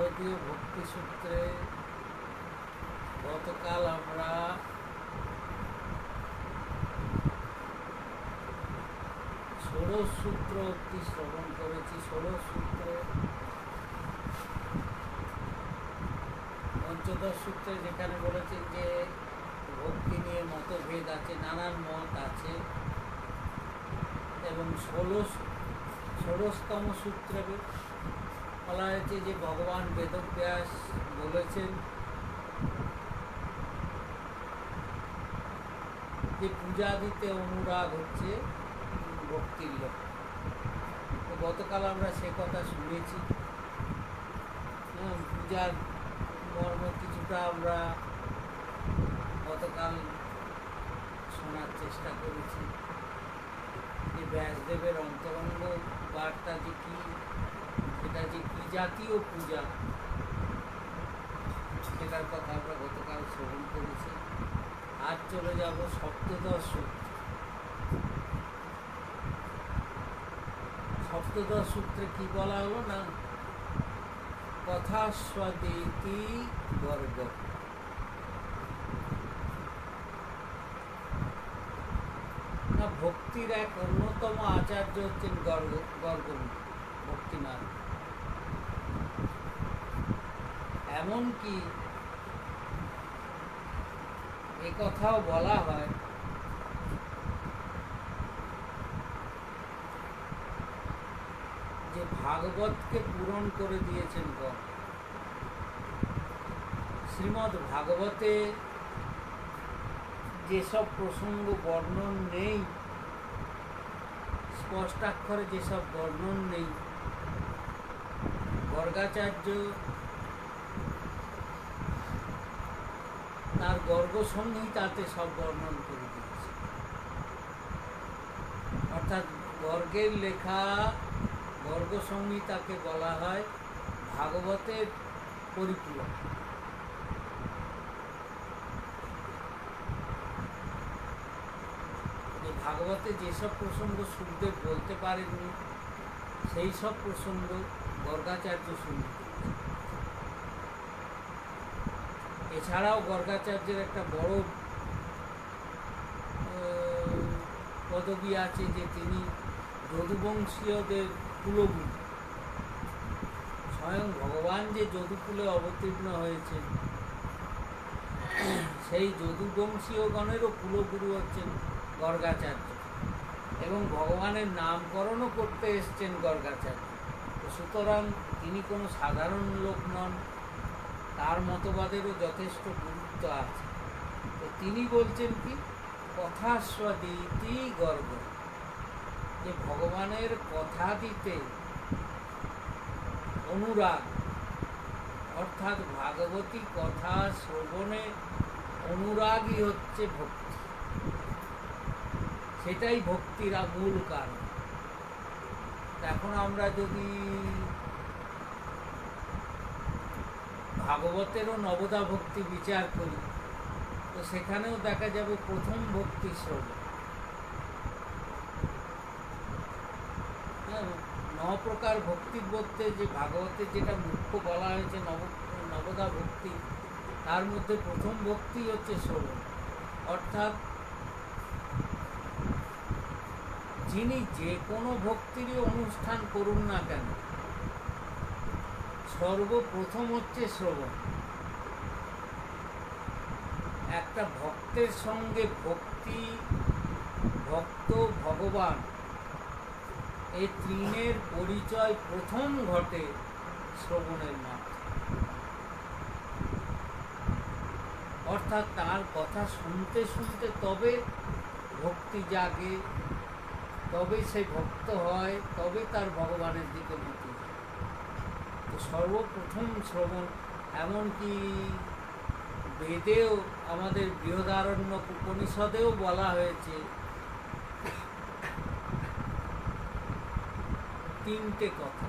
নারদীয় ভক্তি সূত্রে গতকাল আমরা ষোড়শ সূত্র অবধি শ্রবণ করেছি। ষোড়শ সূত্রে পঞ্চদশ সূত্রে যেখানে বলেছেন যে ভক্তি নিয়ে মতভেদ আছে, নানান মত আছে, এবং ষোড়শতম সূত্রে বলা হয়েছে যে ভগবান বেদব্যাস বলেছেন যে পূজা দিতে অনুরাগ হচ্ছে ভক্তির লক্ষ্য। তো গতকাল আমরা সে কথা শুনেছি। পূজার মর্ম কিছুটা আমরা গতকাল শোনার চেষ্টা করেছি যে ব্যাসদেবের অন্তরঙ্গ বার্তা যে কী, সেটা যে কী জাতীয় পূজা, সেটার কথা আমরা গতকাল শ্রবণ করেছি। আজ চলে যাব সপ্তদশ সূত্র। সপ্তদশ সূত্রে কি বলা হলো না, কথাস্বদেতি গর্গ। না, ভক্তির এক অন্যতম আচার্য হচ্ছেন গর্গমুনি, ভক্তিমার্গ। এমনকি এ কথাও বলা হয় যে ভাগবতকে পূরণ করে দিয়েছেন গর্গ। শ্রীমদ্ ভাগবতে যেসব প্রসঙ্গ বর্ণন নেই, স্পষ্টাক্ষরে যেসব বর্ণন নেই, গর্গাচার্য তার গর্গ সংহিতাতে সব বর্ণন করে দিয়েছে। অর্থাৎ গর্গের লেখা গর্গ সংহিতাকে বলা হয় ভাগবতের পরিপূরক। ভাগবতে যেসব প্রসঙ্গ সুখদেব বলতে পারেননি, সেই সব প্রসঙ্গ গর্গাচার্য শুনতে। এছাড়াও গর্গাচার্যের একটা বড় পদবী আছে যে তিনি যদুবংশীয়দের কুলগুরু। স্বয়ং ভগবান যে যদুকুলে অবতীর্ণ হয়েছেন, সেই যদুবংশীয়গণেরও কুলগুরু হচ্ছেন গর্গাচার্য, এবং ভগবানের নামকরণও করতে এসছেন গর্গাচার্য। সুতরাং তিনি কোনো সাধারণ লোক নন, তার মতবাদেরও যথেষ্ট গুরুত্ব আছে। তো তিনি বলছেন কি, কথাস্বদিতি গর্গ, যে ভগবানের কথা দিতে অনুরাগ, অর্থাৎ ভাগবতী কথা শ্রবণে অনুরাগই হচ্ছে ভক্তি। সেটাই ভক্তির মূল কারণ। এখন আমরা যদি ভাগবতেরও নবদা ভক্তি বিচার করি, তো সেখানেও দেখা যাবে প্রথম ভক্তি শ্রবণ। 9 প্রকার ভক্তির মধ্যে যে ভাগবতে যেটা মুখ্য বলা হয়েছে নবদা ভক্তি, তার মধ্যে প্রথম ভক্তি হচ্ছে শ্রবণ। অর্থাৎ যিনি যে কোনো ভক্তিরই অনুষ্ঠান করুন না কেন, সর্বপ্রথম হচ্ছে শ্রবণ। একটা ভক্তের সঙ্গে ভক্ত, ভগবান, এই তিনের পরিচয় প্রথম ঘটে শ্রবণের মাধ্যমে। অর্থাৎ তার কথা শুনতে শুনতে তবে ভক্তি জাগে, তবে সে ভক্ত হয়, তবে তার ভগবানের দিকে মতি যায়। তো সর্বপ্রথম শ্রবণ। এমনকি বেদেও, আমাদের বৃহদারণ্যক উপনিষদেও বলা হয়েছে 3টে কথা,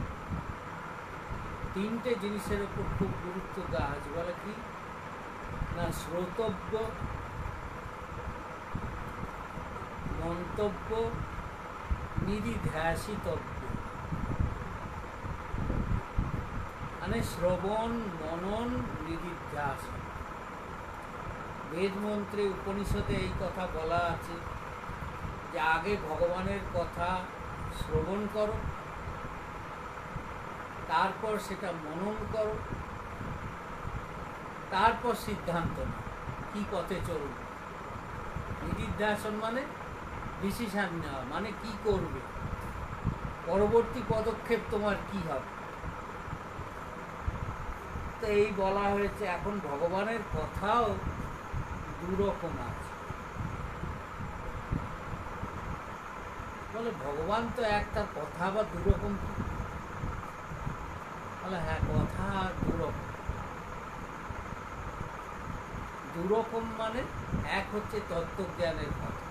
3টে জিনিসের উপর খুব গুরুত্ব দেওয়া হয়েছে। বলে কি না, শ্রোতব্য, মন্তব্য, নিধিধ্যাসিতব্য। মানে শ্রবণ মনন নিদিধ্যাসন। বেদ মন্ত্রে উপনিষদে এই কথা বলা আছে যে আগে ভগবানের কথা শ্রবণ করো, তারপর সেটা মনন করো, তারপর সিদ্ধান্ত নাও কী পথে চলবে। নিদিধ্যাসন মানে ডিসিশন নেওয়া, মানে কি করবে, পরবর্তী পদক্ষেপ তোমার কি হবে। তো এই বলা হয়েছে এখন ভগবানের কথাও দুরকম আছে। বলে ভগবান তো একটা, কথা বা দুরকম কি? বলে হ্যাঁ, কথা দুরকম। দুরকম মানে এক হচ্ছে তত্ত্বজ্ঞানের কথা।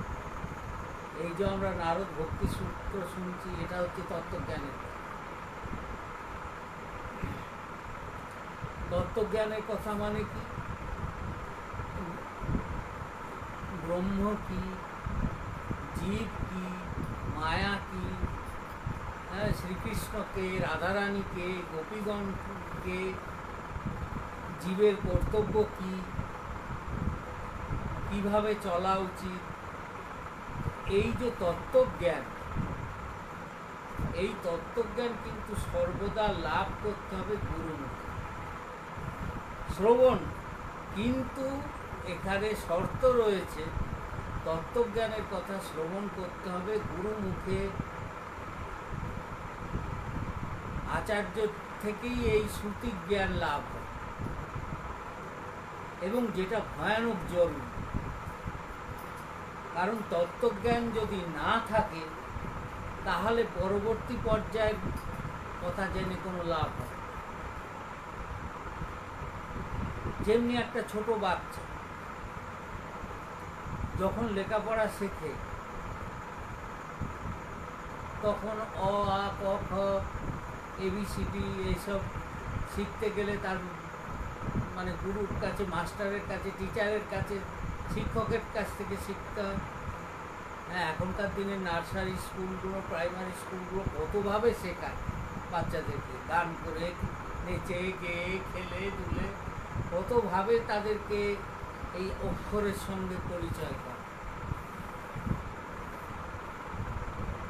এই যে আমরা নারদ ভক্তি সূত্র শুনছি, এটা হচ্ছে তত্ত্বজ্ঞানের কথা। তত্ত্বজ্ঞানের কথা মানে কি? ব্রহ্ম কি, জীব কি, মায়া কি, শ্রীকৃষ্ণকে, রাধারানীকে, গোপীগণকে, জীবের কর্তব্য কি, কিভাবে চলা উচিত, এই যে তত্ত্বজ্ঞান, এই তত্ত্বজ্ঞান কিন্তু সর্বদা লাভ করতে হবে গুরুমুখে। শ্রবণ, কিন্তু এখানে শর্ত রয়েছে, তত্ত্বজ্ঞানের কথা শ্রবণ করতে হবে গুরুমুখে, আচার্য থেকেই এই শ্রুতি জ্ঞান লাভ হয়, এবং যেটা ভয়ানক জরুরি। কারণ তত্ত্বজ্ঞান যদি না থাকে তাহলে পরবর্তী পর্যায়ের কথা জেনে কোনো লাভ হয়। যেমনি একটা ছোট বাচ্চা যখন লেখাপড়া শেখে, তখন অ আ ক খ এবিসিডি এইসব শিখতে গেলে তার মানে গুরুর কাছে, মাস্টারের কাছে, টিচারের কাছে, শিক্ষকের কাছ থেকে শিখতে হয়। হ্যাঁ, এখনকার দিনে নার্সারি স্কুলগুলো, প্রাইমারি স্কুলগুলো কতভাবে শেখায় বাচ্চাদেরকে, গান করে, নেচে গেয়ে, খেলে দুলে, কতভাবে তাদেরকে এই অক্ষরের সঙ্গে পরিচয় করে।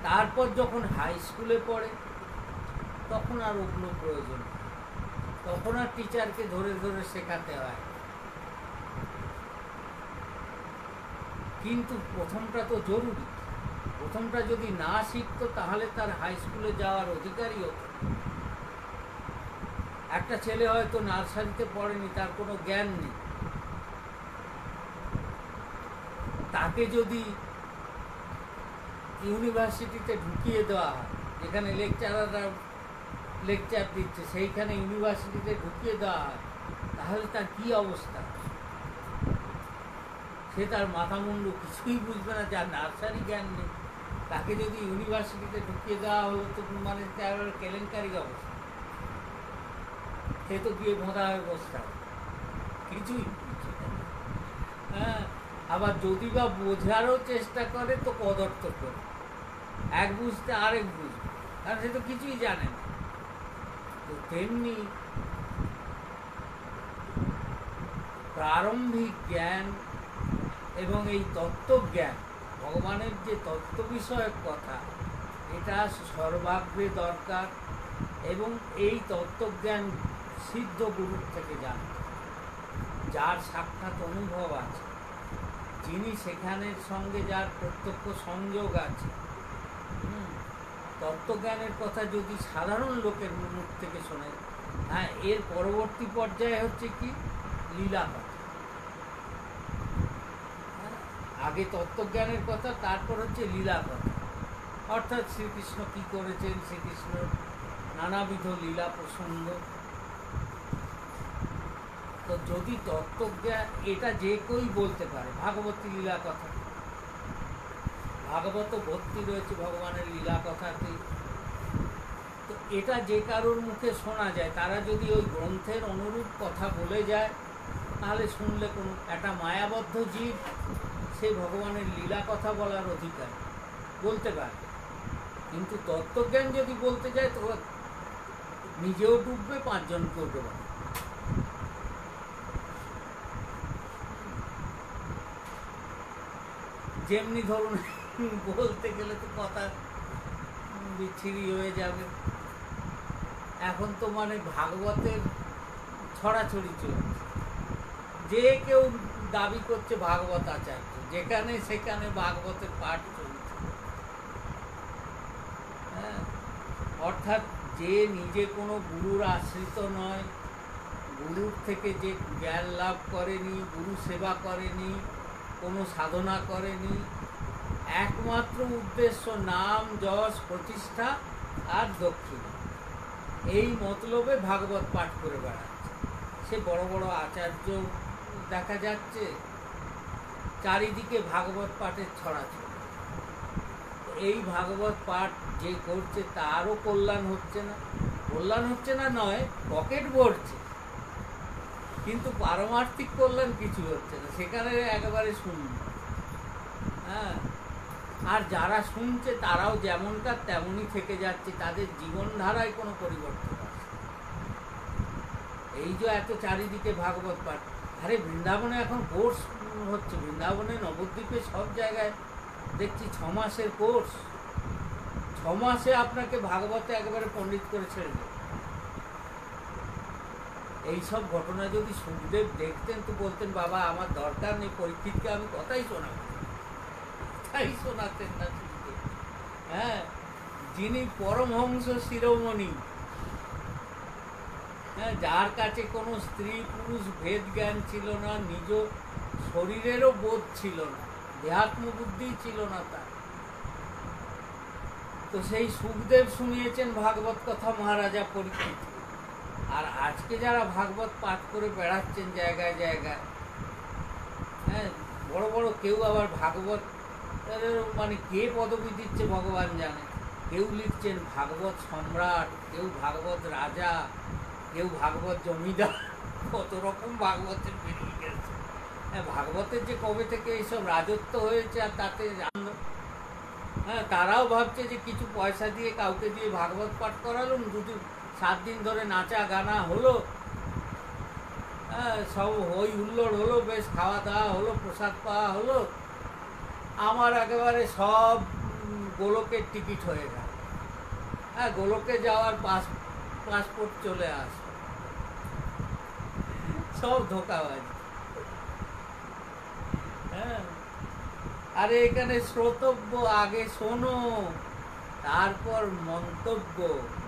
তারপর যখন হাই স্কুলে পড়ে তখন আর ওগুলো প্রয়োজন, তখন আর টিচারকে ধরে ধরে শেখাতে হয়। কিন্তু প্রথমটা তো জরুরি। প্রথমটা যদি না শিখতো তাহলে তার হাই স্কুলে যাওয়ার অধিকারই হতো। একটা ছেলে হয়তো নার্সারিতে পড়েনি, তার কোনো জ্ঞান নেই, তাকে যদি ইউনিভার্সিটিতে ঢুকিয়ে দেওয়া হয়, যেখানে লেকচারাররা লেকচার দিচ্ছে, সেইখানে ইউনিভার্সিটিতে ঢুকিয়ে দেওয়া হয়, তাহলে তার কী অবস্থা? সে তার মাথা মুন্ডু কিছুই বুঝবে না, যার নার্সারি জ্ঞান নেই, তাকে যদি ইউনিভার্সিটিতে ঢুকিয়ে দেওয়া হলো তো মানে তার কেলেঙ্কারি অবস্থা। সে তো গিয়ে ভোঁদা হয়ে বসতে হবে, কিছুই বুঝছে না। হ্যাঁ, আবার যদি বা বোঝারও চেষ্টা করে তো কদর্থ করে, এক বুঝতে আরেক বুঝবে, কারণ সে তো কিছুই জানে না। তো তেমনি প্রারম্ভিক জ্ঞান এবং এই তত্ত্বজ্ঞান, ভগবানের যে তত্ত্ব বিষয়ক কথা, এটা সর্বাগ্রে দরকার। এবং এই তত্ত্বজ্ঞান সিদ্ধ গুরুর থেকে জানতে, যার সাক্ষাৎ অনুভব আছে, যিনি সেখানের সঙ্গে যার প্রত্যক্ষ সংযোগ আছে। তত্ত্বজ্ঞানের কথা যদি সাধারণ লোকের মুখ থেকে শোনে, হ্যাঁ, এর পরবর্তী পর্যায়ে হচ্ছে কি লীলা কথা। আগে তত্ত্বজ্ঞানের কথা, তারপর হচ্ছে লীলা কথা, অর্থাৎ শ্রীকৃষ্ণ কী করেছেন, শ্রীকৃষ্ণর নানাবিধ লীলা প্রসঙ্গ। তো যদি তত্ত্বজ্ঞান, এটা যে কেউই বলতে পারে, ভাগবতী লীলা কথা, ভাগবত ভর্তি রয়েছে ভগবানের লীলা কথাতে। তো এটা যে কারোর মুখে শোনা যায়, তারা যদি ওই গ্রন্থের অনুরূপ কথা বলে যায়, তাহলে শুনলে কোনো একটা মায়াবদ্ধ জীব সে ভগবানের লীলা কথা বলার অধিকার বলতে পারে। কিন্তু তত্ত্বজ্ঞান যদি বলতে যায় তো নিজেও ডুববে, 5 জনকেও ডোবাবে। যেমনি ধরুন বলতে গেলে তো কথা বিচ্ছিরি হয়ে যাবে। এখন তো মানে ভাগবতের ছড়াছড়ি চলছে, যে কেউ দাবি করছে ভাগবত আচার্য, যেখানে সেখানে ভাগবতের পাঠ চলছে। হ্যাঁ, অর্থাৎ যে নিজে কোনো গুরুর আশ্রিত নয়, গুরুর থেকে যে জ্ঞান লাভ করেনি, গুরু সেবা করেনি, কোনো সাধনা করেনি, একমাত্র উদ্দেশ্য নাম যশ প্রতিষ্ঠা আর দক্ষিণা, এই মতলবে ভাগবত পাঠ করে বেড়াচ্ছে। সে বড় বড় আচার্য দেখা যাচ্ছে, চারিদিকে ভাগবত পাঠের ছড়াছড়ি। এই ভাগবত পাঠ যে করছে তারও কল্যাণ হচ্ছে না, কল্যাণ হচ্ছে না নয়, পকেট ভরছে, কিন্তু পারমার্থিক কল্যাণ কিছু হচ্ছে না, সেখানে একেবারে শূন্য। হ্যাঁ, আর যারা শুনছে তারাও যেমনকার তেমনই থেকে যাচ্ছে, তাদের জীবনধারায় কোনো পরিবর্তন আসছে। এই যে এত চারিদিকে ভাগবত পাঠ, আরে বৃন্দাবনে এখন কোর্স হচ্ছে, বৃন্দাবনে, নবদ্বীপে, সব জায়গায় দেখছি 6 মাসের কোর্স। 6 মাসে আপনাকে ভাগবতে একেবারে পণ্ডিত করে ছেড়ে দেবে। এইসব ঘটনা যদি সুখদেব দেখতেন তো বলতেন, বাবা আমার দরকার নেই, পরীক্ষিতকে আমি কথাই শোনাবো, কথাই শোনাতেন না সুখদেব। হ্যাঁ, যিনি পরমহংস শিরোমণি, হ্যাঁ, যার কাছে কোনো স্ত্রী পুরুষ ভেদ জ্ঞান ছিল না, নিজ শরীরেরও বোধ ছিল না, দেহাত্ম বুদ্ধি ছিল না তার, তো সেই সুখদেব শুনিয়েছেন ভাগবত কথা মহারাজা পরীক্ষিত। আর আজকে যারা ভাগবত পাঠ করে বেড়াচ্ছেন জায়গায় জায়গায়, হ্যাঁ, বড় বড় কেউ আবার ভাগবত মানে কে পদবি দিচ্ছে ভগবান জানে, কেউ লিখছেন ভাগবত সম্রাট, কেউ ভাগবত রাজা, কেউ ভাগবত জমিদার, কত রকম ভাগবতের বেরিয়ে গেছে। হ্যাঁ, ভাগবতের যে কবে থেকে এইসব রাজত্ব হয়েছে, আর তাতে হ্যাঁ, তারাও ভাবছে যে কিছু পয়সা দিয়ে কাউকে দিয়ে ভাগবত পাঠ করালাম, 7 দিন ধরে নাচা গানা হলো, হ্যাঁ, সব হই হুল্লোড় হলো, বেশ খাওয়া দাওয়া হলো, প্রসাদ পাওয়া হলো, আমার একেবারে সব গোলকের টিকিট হয়ে গেল। হ্যাঁ, গোলকে যাওয়ার পাসপোর্ট চলে আস, সব ধোঁকাবাজি। হ্যাঁ, আরে এখানে শ্রোতব্য, আগে শোনো, তারপর মন্তব্য,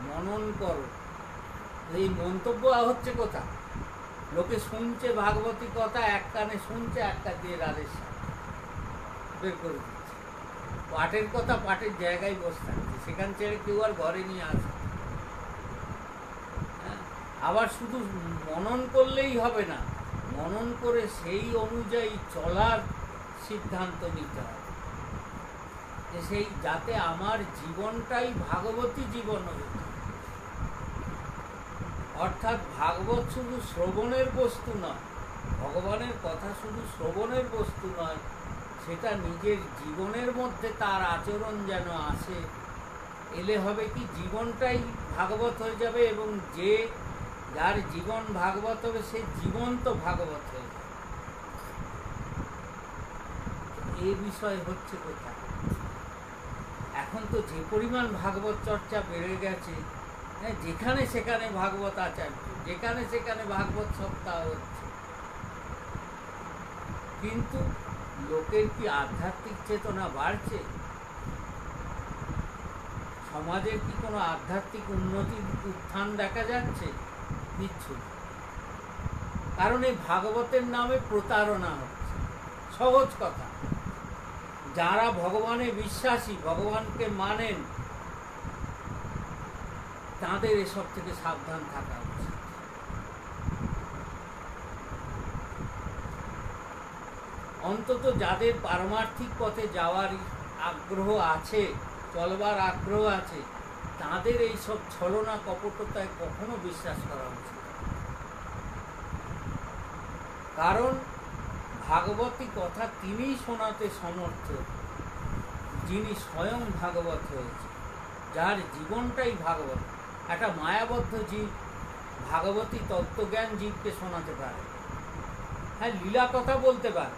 মনন করো। এই মন্তব্য হচ্ছে কোথা? লোকে শুনছে ভাগবতী কথা, এক কানে শুনছে, এক কান দিয়ে রাধের সাথে বের করে দিচ্ছে। পাঠের কথা পাঠের জায়গায় বসে থাকছে, সেখান ছেড়ে কেউ আর ঘরে নিয়ে আসে। হ্যাঁ, আবার শুধু মনন করলেই হবে না, মনন করে সেই অনুযায়ী চলার সিদ্ধান্ত নিতে হবে, যে সেই যাতে আমার জীবনটাই ভাগবতী জীবন হয়ে যায়। অর্থাৎ ভাগবত শুধু শ্রবণের বস্তু নয়, ভগবানের কথা শুধু শ্রবণের বস্তু নয়, সেটা নিজের জীবনের মধ্যে তার আচরণ যেন আসে। এলে হবে কি, জীবনটাই ভাগবত হয়ে যাবে, এবং যার জীবন ভাগবত হবে সে জীবন্ত ভাগবত হয়ে যাবে। এই বিষয় হচ্ছে কোথায়, এখন তো যে পরিমাণ ভাগবত চর্চা বেড়ে গেছে, হ্যাঁ, যেখানে সেখানে ভাগবত আচার্য, যেখানে সেখানে ভাগবত সপ্তাহ হচ্ছে, কিন্তু লোকের কি আধ্যাত্মিক চেতনা বাড়ছে? সমাজের কি কোনো আধ্যাত্মিক উন্নতির উত্থান দেখা যাচ্ছে? কিচ্ছু। কারণ এই ভাগবতের নামে প্রতারণা হচ্ছে। সহজ কথা, যারা ভগবানে বিশ্বাসী, ভগবানকে মানেন, তাদের এসব থেকে সাবধান থাকা উচিত। অন্তত যাদের পারমার্থিক পথে যাওয়ার আগ্রহ আছে, চলবার আগ্রহ আছে, তাদের এইসব ছলনা কপটতায় কখনো বিশ্বাস করা উচিত। কারণ ভাগবতী কথা তিনিই শোনাতে সমর্থ, যিনি স্বয়ং ভাগবত হয়েছে, যার জীবনটাই ভাগবত। একটা মায়াবদ্ধ জীব ভাগবতী তত্ত্বজ্ঞান জীবকে শোনাতে পারে। হ্যাঁ, লীলা কথা বলতে পারে,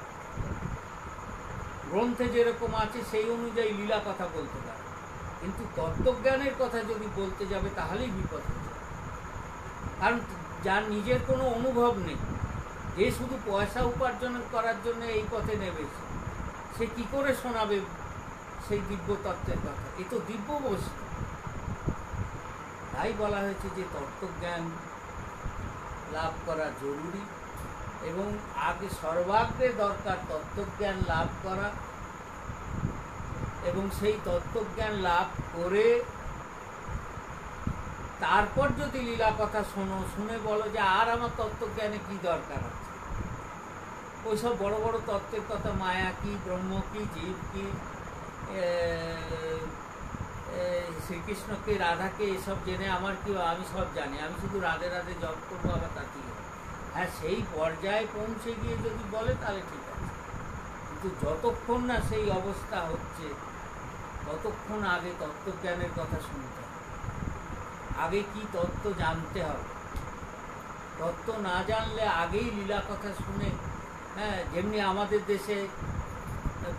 গ্রন্থে যেরকম আছে সেই অনুযায়ী লীলা কথা বলতে পারে, কিন্তু তত্ত্বজ্ঞানের কথা যদি বলতে যাবে তাহলেই বিপদ হচ্ছে। কারণ যার নিজের কোনো অনুভব নেই, যে শুধু পয়সা উপার্জন করার জন্য এই পথে নেমেছে, সে কি করে শোনাবে সেই দিব্য তত্ত্বের কথা? এ তো দিব্য বস্তু। তাই বলা হয়েছে যে তত্ত্বজ্ঞান লাভ করা জরুরি, এবং আগে সর্বাগ্রে দরকার তত্ত্বজ্ঞান লাভ করা, এবং সেই তত্ত্বজ্ঞান লাভ করে তারপর যদি লীলা কথা শোনো, শুনে বলো যে আর আমার তত্ত্বজ্ঞানে কি দরকার আছে, ওইসব বড় বড় তত্ত্বের কথা, মায়া কি, ব্রহ্ম কি, জীব কি, শ্রীকৃষ্ণকে, রাধাকে, এসব জেনে আমার কি, আমি সব জানি, আমি শুধু রাধে রাধে জপ করবো, আবার তাতেই। হ্যাঁ, সেই পর্যায়ে পৌঁছে গিয়ে যদি বলে তাহলে ঠিক আছে, কিন্তু যতক্ষণ না সেই অবস্থা হচ্ছে ততক্ষণ আগে তত্ত্বজ্ঞানের কথা শুনতে হবে, আগে কি তত্ত্ব জানতে হবে। তত্ত্ব না জানলে আগেই লীলা কথা শুনে, হ্যাঁ, যেমনি আমাদের দেশে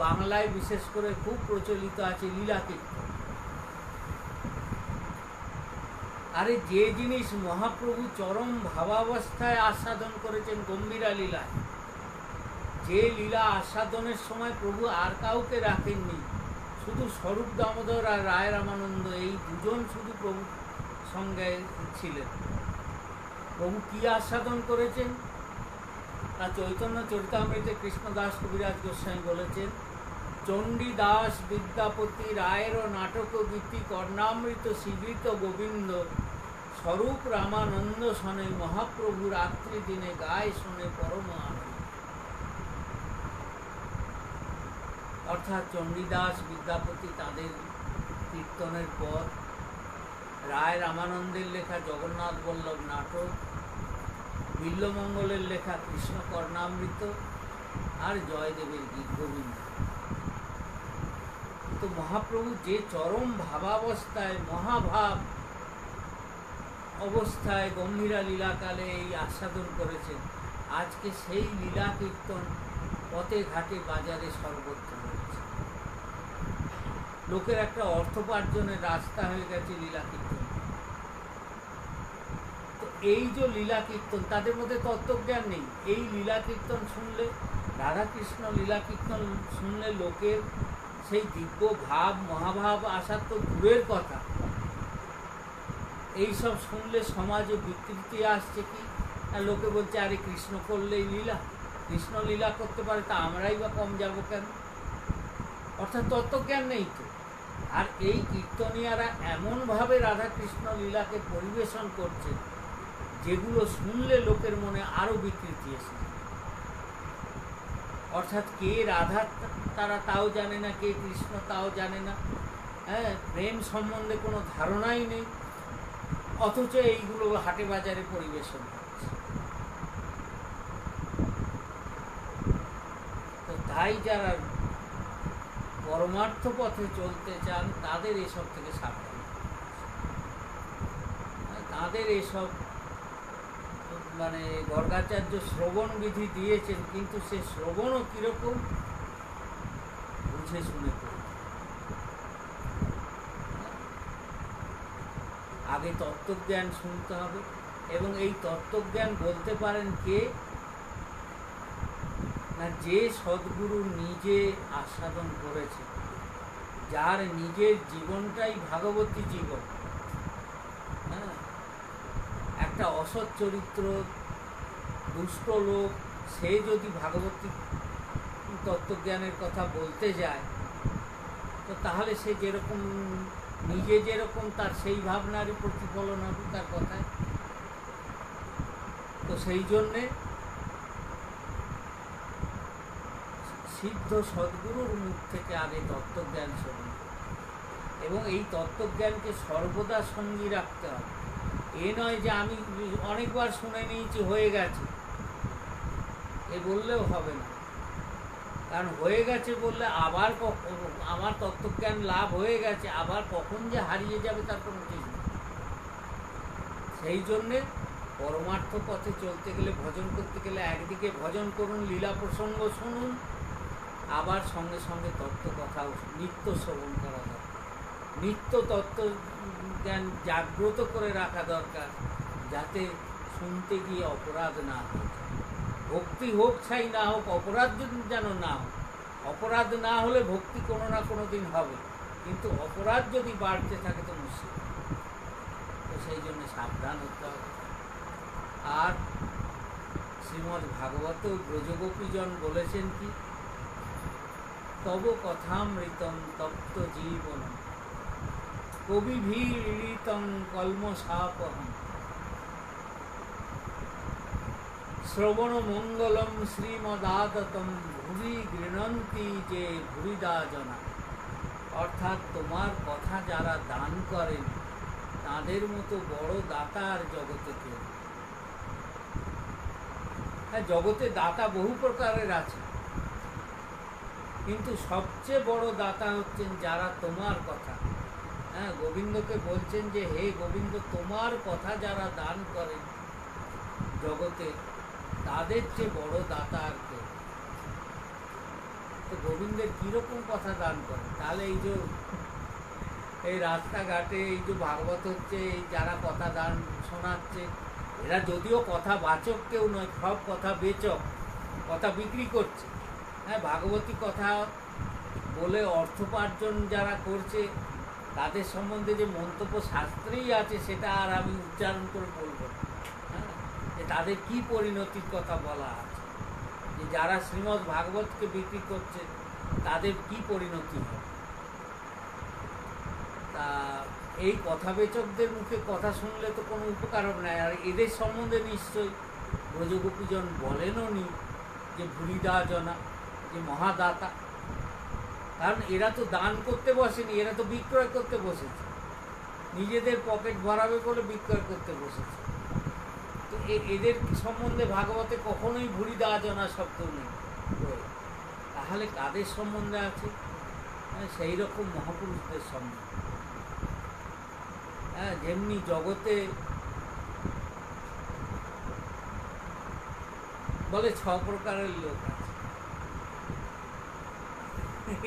বাংলায় বিশেষ করে খুব প্রচলিত আছে লীলা কীর্তন। আরে যে জিনিস মহাপ্রভু চরম ভাবাবস্থায় আস্বাদন করেছেন গম্ভীরা লীলায়, যে লীলা আস্বাদনের সময় প্রভু আর কাউকে রাখেননি, শুধু স্বরূপ দামোদর আর রায় রামানন্দ, এই দুজন শুধু প্রভু সঙ্গে ছিলেন। প্রভু কি আস্বাদন করেছেন তা চৈতন্য চরিতামৃতে কৃষ্ণদাস কবিরাজ গোস্বামী বলেছেন, চণ্ডীদাস বিদ্যাপতি রায়ের নাটক গীতি কর্ণামৃত শিবিত গোবিন্দ, স্বরূপ রামানন্দ শনে মহাপ্রভু রাত্রি দিনে গায়ে শোনে পরম আনন্দ। অর্থাৎ চণ্ডীদাস বিদ্যাপতি তাদের কীর্তনের পর রায় রামানন্দের লেখা জগন্নাথ বল্লভ নাটক, বিল্লমঙ্গলের লেখা কৃষ্ণ কর্ণামৃত, আর জয়দেবের গীত গোবিন্দ। তো মহাপ্রভু যে চরম ভাবাবস্থায়, মহাভাব অবস্থায় গম্ভীরা লীলাকালে এই আস্বাদন করেছেন, আজকে সেই লীলা কীর্তন পথে ঘাটে বাজারে সর্বত্র হচ্ছে। লোকের একটা অর্থোপার্জনের রাস্তা হয়ে গেছে লীলা কীর্তন। তো এই যে লীলা কীর্তন, তাদের মধ্যে তত্ত্বজ্ঞান নেই। এই লীলা কীর্তন শুনলে, রাধাকৃষ্ণ লীলা কীর্তন শুনলে লোকের সেই দিব্য ভাব, মহাভাব আসার তো দূরের কথা, এইসব শুনলে সমাজে বিকৃতি আসছে। কি আর লোকে বলছে, আরে কৃষ্ণ করলেই লীলা, কৃষ্ণ লীলা করতে পারে, তা আমরাই বা কম যাব কেন? অর্থাৎ তত্ত্বজ্ঞান নেই তো। আর এই কীর্তনীয়ারা এমনভাবে রাধাকৃষ্ণ লীলাকে পরিবেশন করছে যেগুলো শুনলে লোকের মনে আরও বিকৃতি এসে, অর্থাৎ কে রাধা তারা তাও জানে না, কে কৃষ্ণ তাও জানে না, হ্যাঁ, প্রেম সম্বন্ধে কোনো ধারণাই নেই, অথচ এইগুলো হাটে বাজারে পরিবেশন হচ্ছে। তো তাই যারা পরমার্থ পথে চলতে চান তাদের এসব থেকে সাবধান, তাদের এসব মানে গর্গাচার্য শ্রবণ বিধি দিয়েছেন, কিন্তু সে শ্রবণও কীরকম বুঝে শুনে করুন। আগে তত্ত্বজ্ঞান শুনতে হবে, এবং এই তত্ত্বজ্ঞান বলতে পারেন কে না, যে সদ্গুরু নিজে আস্বাদন করেছে, যার নিজের জীবনটাই ভাগবতী জীবন। হ্যাঁ, একটা অসৎ চরিত্র, দুষ্ট লোক, সে যদি ভাগবতী তত্ত্বজ্ঞানের কথা বলতে যায়, তো তাহলে সে যেরকম নিজে যেরকম তার সেই ভাবনারই প্রতিফলন হবে তার কথায়। তো সেই জন্যে সিদ্ধ সদ্গুরুর মুখ থেকে আগে তত্ত্বজ্ঞান শুনুন, এবং এই তত্ত্বজ্ঞানকে সর্বদা সঙ্গী রাখতে হবে। এ নয় যে আমি অনেকবার শুনে নিয়েছি, হয়ে গেছে, এ বললেও হবে না। কারণ হয়ে গেছে বললে আবার আমার তত্ত্বজ্ঞান লাভ হয়ে গেছে, আবার কখন যে হারিয়ে যাবে তার কোনো ঠিক নেই। সেই জন্যে পরমার্থ পথে চলতে গেলে, ভজন করতে গেলে একদিকে ভজন করুন, লীলা প্রসঙ্গ শুনুন, আবার সঙ্গে সঙ্গে তত্ত্ব কথাও নিত্য শ্রবণ করা দরকার। নিত্য তত্ত্ব জ্ঞান জাগ্রত করে রাখা দরকার, যাতে শুনতে গিয়ে অপরাধ না হয়। ভক্তি হোক চাই না হোক, অপরাধ যেন না হোক। অপরাধ না হলে ভক্তি কোনো না কোনো দিন হবে, কিন্তু অপরাধ যদি বাড়তে থাকে তো মুশকিল। তো সেই জন্য সাবধান হতে হবে। আর শ্রীমদ্ ভাগবত ব্রজগোপীজন বলেছেন কি, তব কথামৃতম তপ্ত জীবন কবিভীড়িতং কলমশাপহম শ্রবণ মঙ্গলম শ্রীমদাততম ভুবি গৃণন্তি যে ভুরিদা জনা। অর্থাৎ তোমার কথা যারা দান করেন তাদের মতো বড় দাতা আর জগতে কেউ। হ্যাঁ, জগতে দাতা বহু প্রকারের আছে, কিন্তু সবচেয়ে বড় দাতা হচ্ছেন যারা তোমার কথা, হ্যাঁ, গোবিন্দকে বলছেন যে হে গোবিন্দ, তোমার কথা যারা দান করেন জগতে, তাদের চেয়ে বড় দাতা আর কে। তো গোবিন্দের কীরকম কথা দান করে? তাহলে এই যে এই রাস্তাঘাটে এই যে ভাগবত হচ্ছে, এই যারা কথা দান শোনাচ্ছে, এরা যদিও কথা বাচক কেউ নয়, সব কথা বেচক, কথা বিক্রি করছে। হ্যাঁ, ভাগবতী কথা বলে অর্থোপার্জন যারা করছে, তাদের সম্বন্ধে যে মন্তব্য শাস্ত্রেই আছে সেটা আর আমি উচ্চারণ করে বলবো না। হ্যাঁ, যে তাদের কি পরিণতির কথা বলা আছে, যে যারা শ্রীমদ্ ভাগবতকে বিক্রি করছে তাদের কি পরিণতি হয়। তা এই কথাবেচকদের মুখে কথা শুনলে তো কোনো উপকার হবে না। আর এদের সম্বন্ধে নিশ্চয়ই ব্রজগোপীজন বলেনও নি যে ভুরিদা জনা, যে মহাদাতা। কারণ এরা তো দান করতে বসেনি, এরা তো বিক্রয় করতে বসেছে, নিজেদের পকেট ভরাবে বলে বিক্রয় করতে বসেছে। তো এদের সম্বন্ধে ভাগবতে কখনোই ভুরিদা জনা শব্দ নেই। তাহলে কাদের সম্বন্ধে আছে? সেই রকম মহাপুরুষদের সম্বন্ধে। হ্যাঁ, যেমনি জগতে বলে 6 প্রকারের লোক আছে,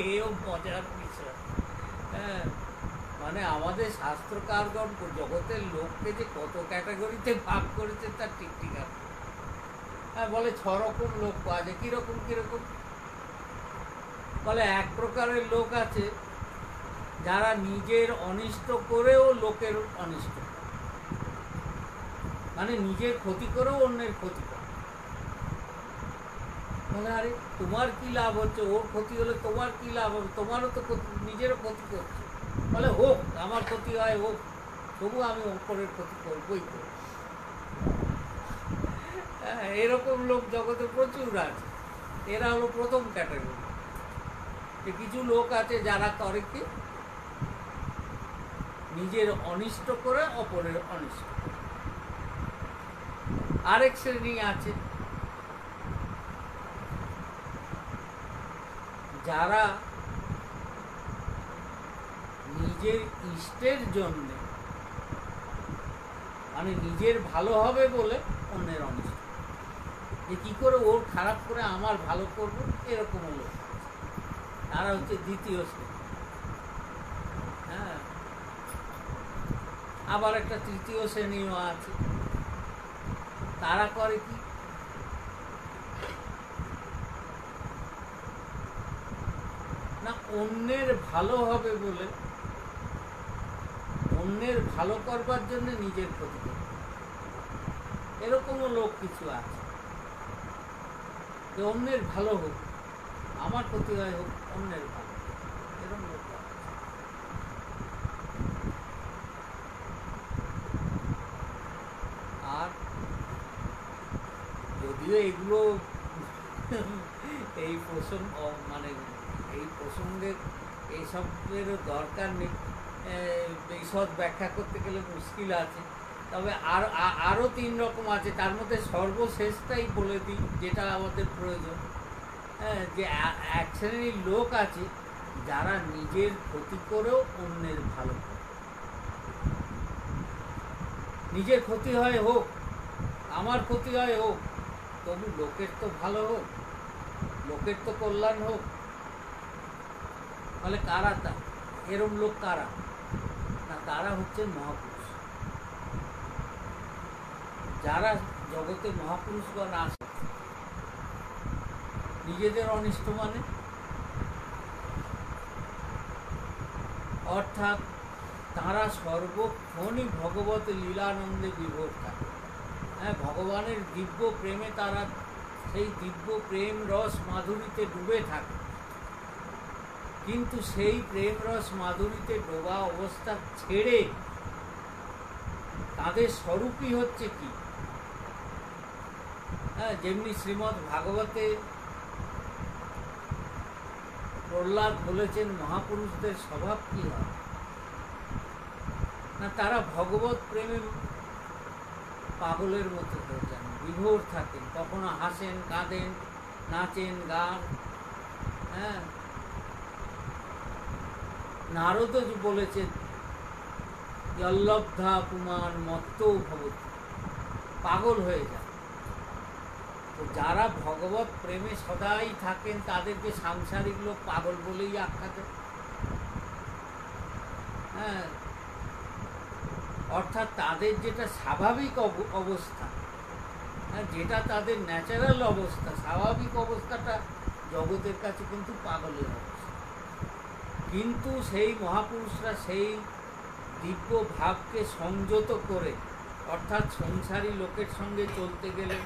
এও মজার বিষয়। হ্যাঁ, মানে আমাদের শাস্ত্রকারগণ জগতের লোককে যে কত ক্যাটাগরিতে ভাগ করেছে তার ঠিক ঠিক আছে। হ্যাঁ, বলে 6 রকম লোক পাওয়া যায়। কীরকম কীরকম? বলে এক প্রকারের লোক আছে যারা নিজের অনিষ্ট করেও লোকের অনিষ্ট করে, মানে নিজের ক্ষতি করেও অন্যের ক্ষতি করে। বলে আরে তোমার কি লাভ হচ্ছে, ওর ক্ষতি হলে তোমার কি লাভ হবে, তোমারও তো নিজেরও ক্ষতি করছে। বলে হোক, আমার ক্ষতি হয় হোক, তবু আমি অপরের ক্ষতি করবই করব। এরকম লোক জগতে প্রচুর আছে। এরা হলো প্রথম ক্যাটাগরি। কিছু লোক আছে যারা করে কি, নিজের অনিষ্ট করে অপরের অনিষ্ট। আরেক শ্রেণী আছে যারা নিজের ইষ্টের জন্য, মানে নিজের ভালো হবে বলে অন্যের অনিষ্ট, যে কী করে ওর খারাপ করে আমার ভালো করবো, এরকম লোক। তারা হচ্ছে দ্বিতীয় শ্রেণী। হ্যাঁ, আবার একটা তৃতীয় শ্রেণীও আছে। তারা করে কি, না অন্যের ভালো হবে বলে, অন্যের ভালো করবার জন্য নিজের ক্ষতি করে। এরকমও লোক কিছু আছে যে অন্যের ভালো হোক, আমার ক্ষতি হয় হোক, অন্যের ভালো, এরকম লোক আছে। আর যদিও এগুলো এই প্রসঙ্গ, মানে এই প্রসঙ্গে এইসবের দরকার নেই, বিশদ ব্যাখ্যা করতে গেলে মুশকিল আছে। তবে আরও 3 রকম আছে, তার মধ্যে সর্বশেষটাই বলে দিই যেটা আমাদের প্রয়োজন। হ্যাঁ, যে এক শ্রেণীর লোক আছে যারা নিজের ক্ষতি করেও অন্যের ভালো করে। নিজের ক্ষতি হয় হোক, আমার ক্ষতি হয় হোক, তবু লোকের তো ভালো হোক, লোকের তো কল্যাণ হোক। তাহলে কারা তা এরম লোক কারা? না, তারা হচ্ছেন মহাপুরুষ। যারা জগতে মহাপুরুষগণ আসে, নিজেদের অনিষ্ট মানে অর্থাৎ তারা সর্বক্ষণই ভগবত লীলানন্দে বিভোর থাকে। হ্যাঁ, ভগবানের দিব্য প্রেমে তারা সেই দিব্য প্রেম রস মাধুরীতে ডুবে থাকে। কিন্তু সেই প্রেম রস মাধুরীতে ডোবা অবস্থা ছেড়ে তাদের স্বরূপই হচ্ছে কি? হ্যাঁ, যেমনি শ্রীমদ্ ভাগবতে প্রহ্লাদ বলেছেন মহাপুরুষদের স্বভাব কি হয় না, তারা ভগবত প্রেমে পাগলের মতো হয়ে যান, বিভোর থাকেন, কখনো হাসেন, কাঁদেন, নাচেন, গান। হ্যাঁ, নারদও বলেছেন যল্লব্ধা পুমান মত্ত ভবতি, পাগল হয়ে যান। তো যারা ভগবত প্রেমে সদাই থাকেন তাদেরকে সাংসারিক লোক পাগল বলেই আখ্যা দেয়। হ্যাঁ, অর্থাৎ তাদের যেটা স্বাভাবিক অবস্থা, হ্যাঁ, যেটা তাদের ন্যাচারাল অবস্থা, স্বাভাবিক অবস্থাটা জগতের কাছে কিন্তু পাগলের অবস্থা। কিন্তু সেই মহাপুরুষরা সেই দিব্য ভাবকে সংযত করে, অর্থাৎ সংসারী লোকের সঙ্গে চলতে গেলে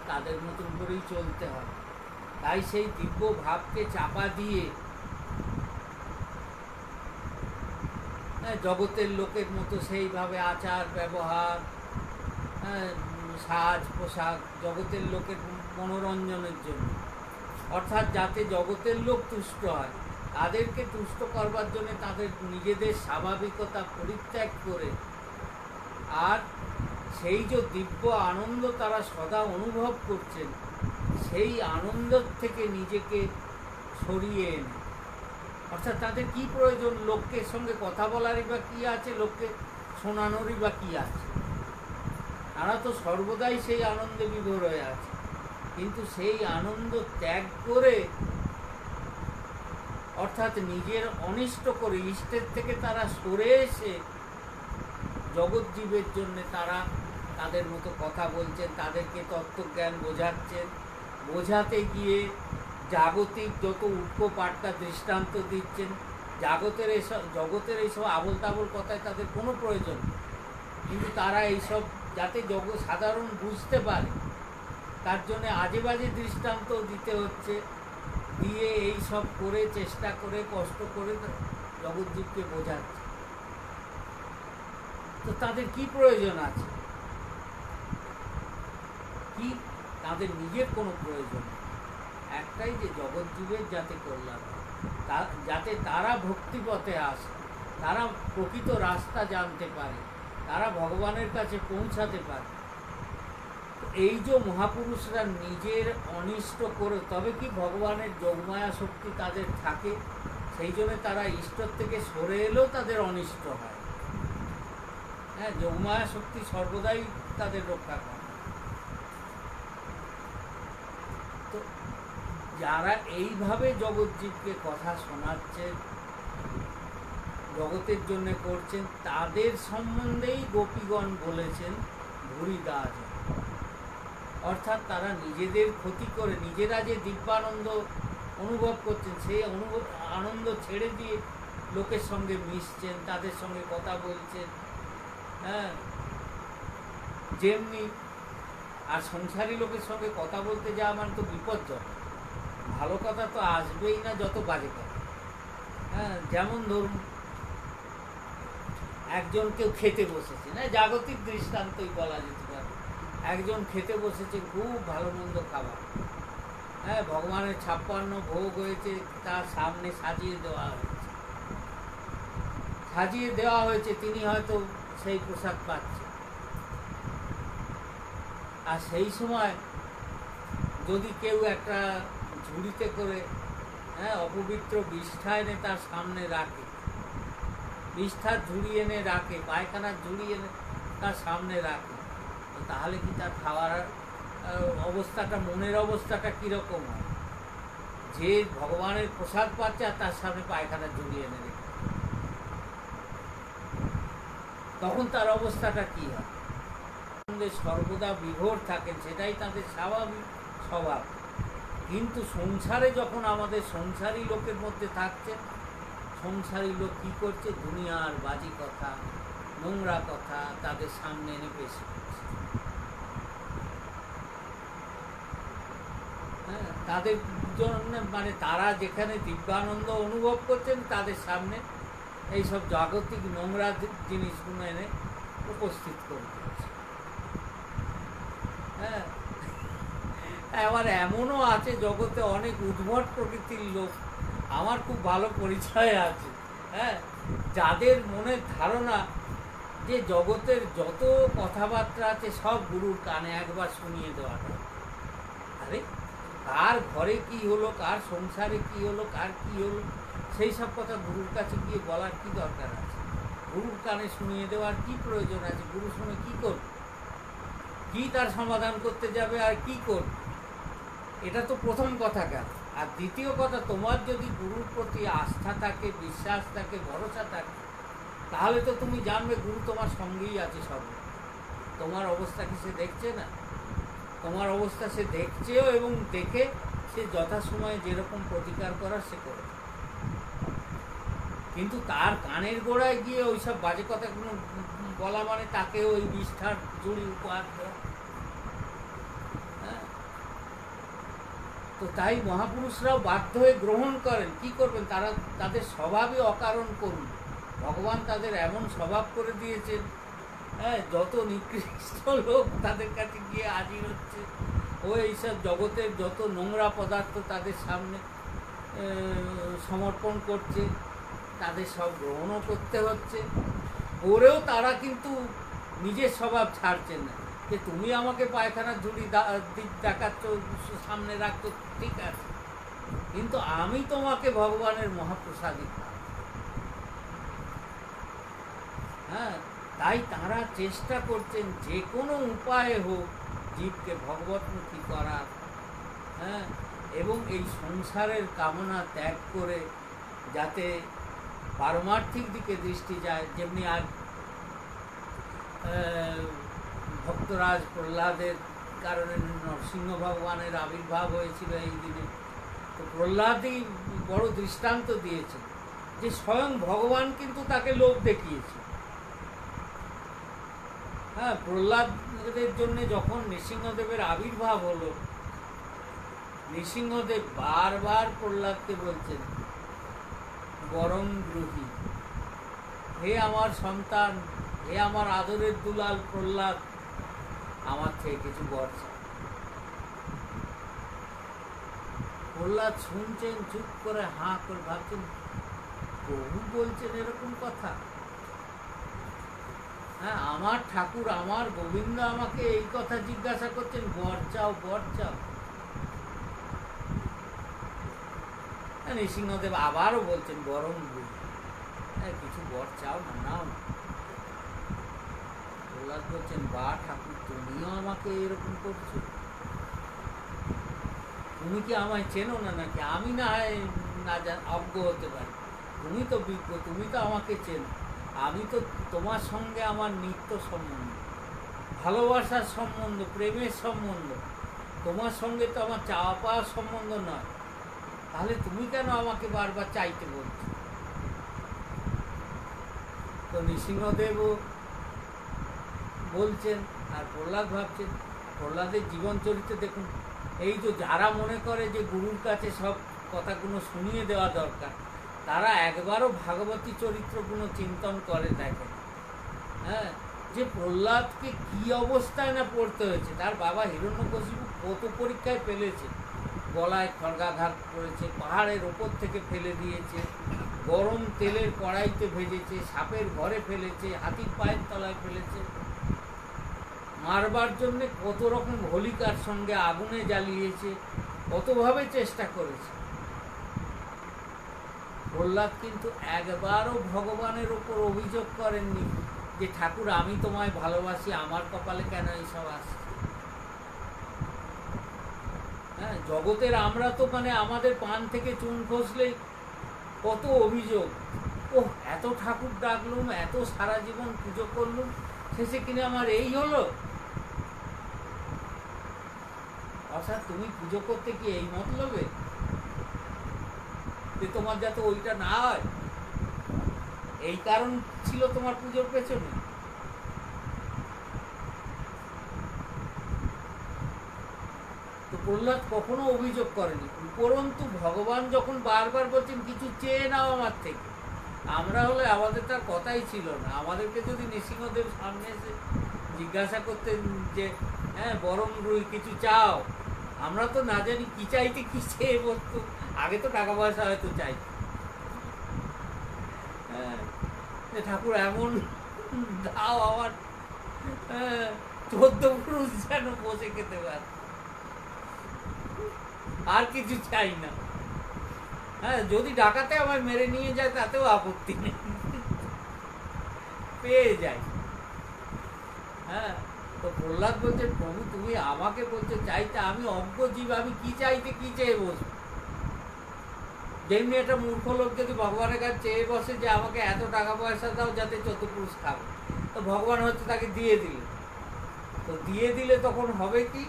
তাদের মতন করেই চলতে হয়। তাই সেই দিব্য ভাবকে চাপা দিয়ে জগতের লোকের মতো সেইভাবে আচার ব্যবহার, সাজ পোশাক জগতের লোকের মনোরঞ্জনের জন্য, অর্থাৎ যাতে জগতের লোক তুষ্ট হয়, তাদেরকে তুষ্ট করবার জন্য তাদের নিজেদের স্বাভাবিকতা পরিত্যাগ করে আর সেই যে দিব্য আনন্দ তারা সদা অনুভব করছেন, সেই আনন্দ থেকে নিজেকে সরিয়ে এনে, অর্থাৎ তাদের কি প্রয়োজন? লোকের সঙ্গে কথা বলারই বা কী আছে, লোককে শোনানোরই বা কী আছে? তারা তো সর্বদাই সেই আনন্দে বিভোর হয়ে আছে। কিন্তু সেই আনন্দ ত্যাগ করে, অর্থাৎ নিজের অনিষ্ট করে, ইষ্টের থেকে তারা সরে এসে জগৎজীবের জন্য তারা তাদের মতো কথা বলছেন, তাদেরকে তত্ত্বজ্ঞান বোঝাচ্ছেন। বোঝাতে গিয়ে জাগতিক যত উৎকোপাট্টা দৃষ্টান্ত দিচ্ছেন, জগতের এইসব আবোল তাবোল কথায় তাদের কোনো প্রয়োজন নেই। কিন্তু তারা এইসব যাতে সাধারণ বুঝতে পারে, তার জন্য আজে বাজে দৃষ্টান্ত দিতে হচ্ছে, দিয়ে এই সব করে চেষ্টা করে কষ্ট করে জগৎজীবকে বোঝাচ্ছে। তো তাদের কি প্রয়োজন আছে? কি তাদের নিজের কোনো প্রয়োজন নেই, একটাই যে জগৎজীবের যাতে কল্যাণ হয়, যাতে তারা ভক্তিপথে আসে, তারা প্রকৃত রাস্তা জানতে পারে, তারা ভগবানের কাছে পৌঁছাতে পারে। এই যে মহাপুরুষরা নিজের অনিষ্ট করে, তবে কি ভগবানের যোগমায়া শক্তি তাদের থাকে, সেই জন্য তারা ঈশ্বর থেকে সরে এলেও তাদের অনিষ্ট হয়। হ্যাঁ, যোগমায়া শক্তি সর্বদাই তাদের রক্ষা করে। তো যারা এইভাবে জগৎজীবকে কথা শোনাচ্ছে, জগতের জন্য করছেন, তাদের সম্বন্ধেই গোপীগণ বলেছেন ভুরিদাস, অর্থাৎ তারা নিজেদের ক্ষতি করে নিজেরা যে দিব্যানন্দ অনুভব করছেন, সেই আনন্দ ছেড়ে দিয়ে লোকের সঙ্গে মিশছেন, তাদের সঙ্গে কথা বলছেন। হ্যাঁ, যেমনি আর সংসারী লোকের সঙ্গে কথা বলতে যাওয়া মানে তো বিপজ্জনক, ভালো কথা তো আসবেই না, যত বাজে কথা। হ্যাঁ, যেমন ধরুন একজন কেউ খেতে বসেছে, না জাগতিক দৃষ্টান্তই বলা যেতে পারে, একজন খেতে বসেছে, খুব ভালো মন্দ খাবার, হ্যাঁ, ভগবানের 56 ভোগ হয়েছে, তার সামনে সাজিয়ে দেওয়া হয়েছে, তিনি হয়তো সেই প্রসাদ পাচ্ছে। আর সেই সময় যদি কেউ একটা ঝুড়িতে করে, হ্যাঁ, অপবিত্র বিষ্ঠা এনে তার সামনে রাখে, বিষ্ঠার ঝুড়ি এনে রাখে, পায়খানার ঝুড়ি এনে তার সামনে রাখে, তো তাহলে কি তার খাওয়ার অবস্থাটা, মনের অবস্থাটা কীরকম হয়? যে ভগবানের প্রসাদ পাচ্ছে আর তার সামনে পায়খানা ঝুলিয়ে এনে রেখে, তখন তার অবস্থাটা কী হয়? সর্বদা বিভোর থাকেন, সেটাই তাদের স্বাভাবিক স্বভাব। কিন্তু সংসারে যখন আমাদের সংসারী লোকের মধ্যে থাকছে, সংসারী লোক কী করছে? দুনিয়ার বাজে কথা, নোংরা কথা তাদের সামনে এনে পেশ করছে। হ্যাঁ, তাদের জন্য মানে তারা যেখানে দিব্যানন্দ অনুভব করছেন, তাদের সামনে এইসব জাগতিক নোংরা জিনিসগুলো এনে উপস্থিত করে দিচ্ছে। হ্যাঁ, আবার এমনও আছে জগতে অনেক উদ্ভট প্রকৃতির লোক, আমার খুব ভালো পরিচয় আছে। হ্যাঁ, যাদের মনের ধারণা যে জগতের যত কথাবার্তা আছে সব গুরুর কানে একবার শুনিয়ে দেওয়াটা। আরে কার ঘরে কি হলো, কার সংসারে কি হলো, কার কি হলো, সেই সব কথা গুরুর কাছে গিয়ে বলার কি দরকার আছে? গুরুর কানে শুনিয়ে দেওয়ার কি প্রয়োজন আছে? গুরু শুনে কি করবে? কি তার সমাধান করতে যাবে আর কি করবে? এটা তো প্রথম কথা গেল। আর দ্বিতীয় কথা, তোমার যদি গুরুর প্রতি আস্থা থাকে, বিশ্বাস থাকে, ভরসা থাকে, তাহলে তো তুমি জানবে গুরু তোমার সঙ্গেই আছে সর্ব। তোমার অবস্থা কি সে দেখছে না? তোমার অবস্থা সে দেখছেও, এবং দেখে সে যথাসময়ে যেরকম প্রতিকার করার সে করে। কিন্তু তার কানের গোড়ায় গিয়ে ওইসব বাজে কথাগুলো বলা মানে তাকে ওই বিষ্ঠার জুড়ি উপহার দেওয়া। হ্যাঁ, তো তাই মহাপুরুষরাও বাধ্য হয়ে গ্রহণ করেন। কি করবেন? তারা তাদের স্বভাবই অকারণ করুন। ভগবান তাদের এমন স্বভাব করে দিয়েছেন, হ্যাঁ, যত নিকৃষ্ট লোক তাদের কাছে গিয়ে হাজির হচ্ছে, ও এইসব জগতের যত নোংরা পদার্থ তাদের সামনে সমর্পণ করছে, তাদের সব গ্রহণও করতে হচ্ছে। ওরেও তারা কিন্তু নিজের স্বভাব ছাড়ছেন না, যে তুমি আমাকে পায়খানার ঝুড়ি দেখাচ্ছ, সামনে রাখছো, ঠিক আছে, কিন্তু আমি তোমাকে ভগবানের মহাপ্রসাদী। হ্যাঁ, তাই তারা চেষ্টা করছেন যে কোনো উপায়ে হোক জীবকে ভগবতমুখী করার। হ্যাঁ, এবং এই সংসারের কামনা ত্যাগ করে যাতে পারমার্থিক দিকে দৃষ্টি যায়। যেমনি আজ ভক্তরাজ প্রহ্লাদের কারণে নরসিংহ ভগবানের আবির্ভাব হয়েছিল এই দিনে। তো প্রহ্লাদই বড় দৃষ্টান্ত দিয়েছে যে স্বয়ং ভগবান কিন্তু তাকে লোভ দেখিয়েছে। হ্যাঁ, প্রহ্লাদের জন্য যখন নৃসিংহদেবের আবির্ভাব হলো, নৃসিংহদেব বারবার প্রহ্লাদকে বলছেন, বরং গ্রহী, হে আমার সন্তান, হে আমার আদরের দুলাল প্রহ্লাদ, আমার থেকে কিছু বর চাও। প্রহ্লাদ শুনছেন, চুপ করে হাঁ করে ভাবছেন, প্রভু বলছেন এরকম কথা? হ্যাঁ, আমার ঠাকুর, আমার গোবিন্দ আমাকে এই কথা জিজ্ঞাসা করছেন, বর চাও, বর চাও। নৃসিংহদেব আবারও বলছেন, বরং কিছু বর চাও না, নাও না। প্রহ্লাদ বলছেন, বা ঠাকুর, তুমিও আমাকে এরকম করছো? তুমি কি আমায় চেনো না নাকি? আমি না হয় না অজ্ঞ হতে পারি, তুমি তো বিজ্ঞ, তুমি তো আমাকে চেনো। আমি তো তোমার সঙ্গে আমার নিত্য সম্বন্ধ, ভালোবাসার সম্বন্ধ, প্রেমের সম্বন্ধ। তোমার সঙ্গে তো আমার চাওয়া পাওয়ার সম্বন্ধ নয়। তাহলে তুমি কেন আমাকে বারবার চাইতে বলছো? তো নৃসিংহদেবও বলছেন, আর প্রহ্লাদ ভাবছেন। প্রহ্লাদের জীবন চরিত্র দেখুন। এই যে যারা মনে করে যে গুরুর কাছে সব কথাগুলো শুনিয়ে দেওয়া দরকার, তারা একবারও ভাগবতী চরিত্রগুলো চিন্তন করে দেখেন। হ্যাঁ, যে প্রহ্লাদকে কি অবস্থায় না পড়তে হয়েছে। তার বাবা হিরণ্যকশিপু কত পরীক্ষায় ফেলেছে, গলায় খড়গাঘাত করেছে, পাহাড়ের ওপর থেকে ফেলে দিয়েছে, গরম তেলের কড়াইতে ভেজেছে, সাপের ঘরে ফেলেছে, হাতির পায়ের তলায় ফেলেছে, মারবার জন্যে কত রকম হোলিকার সঙ্গে আগুনে জ্বালিয়েছে, কতভাবে চেষ্টা করেছে। প্রহ্লাদ কিন্তু একবারও ভগবানের ওপর অভিযোগ করেননি যে ঠাকুর আমি তোমায় ভালোবাসি, আমার কপালে কেন এইসব আসছে? হ্যাঁ, জগতের আমরা তো মানে আমাদের পান থেকে চুন খসলেই কত অভিযোগ। ও এত ঠাকুর ডাকলুম, এত সারা জীবন পুজো করলুম, শেষে কিনে আমার এই হলো। অর্থাৎ তুমি পুজো করতে কি এই মতলবে যে তোমার যাতে ওইটা না হয়, এই কারণ ছিল তোমার পুজোর পেছনে? তো প্রহ্লাদ কখনো অভিযোগ করেনি, উপরন্তু ভগবান যখন বারবার বলছেন কিছু চেয়ে নাও আমার থেকে, আমরা হলে আমাদের তার কথাই ছিল না। আমাদেরকে যদি নৃসিংহদেব সামনে এসে জিজ্ঞাসা করতেন যে হ্যাঁ বরং রুই কিছু চাও, আমরা তো না জানি কি চাইতে কি চেয়ে বলতো। আগে তো টাকা পয়সা হয়তো চাই, হ্যাঁ ঠাকুর এমন দাও আমার 14 পুরুষ যেন বসে খেতে পারে, আর কিছু চাই না। হ্যাঁ, যদি ডাকাতে আমায় মেরে নিয়ে যায় তাতেও আপত্তি নেই, পেয়ে যায়। হ্যাঁ, তো প্রহ্লাদ বলছে প্রভু তুমি আমাকে বলছে চাইতে, আমি অজ্ঞ জীব, আমি কি চাইতে কি চেয়ে বসবো? যেমনি একটা মূর্খ লোক যদি ভগবানের কাছে চেয়ে বসে যে আমাকে এত টাকা পয়সা দাও যাতে 14 পুরুষ খাবে, তো ভগবান হয়তো তাকে দিয়ে দিলে, তো দিয়ে দিলে তখন হবে কি,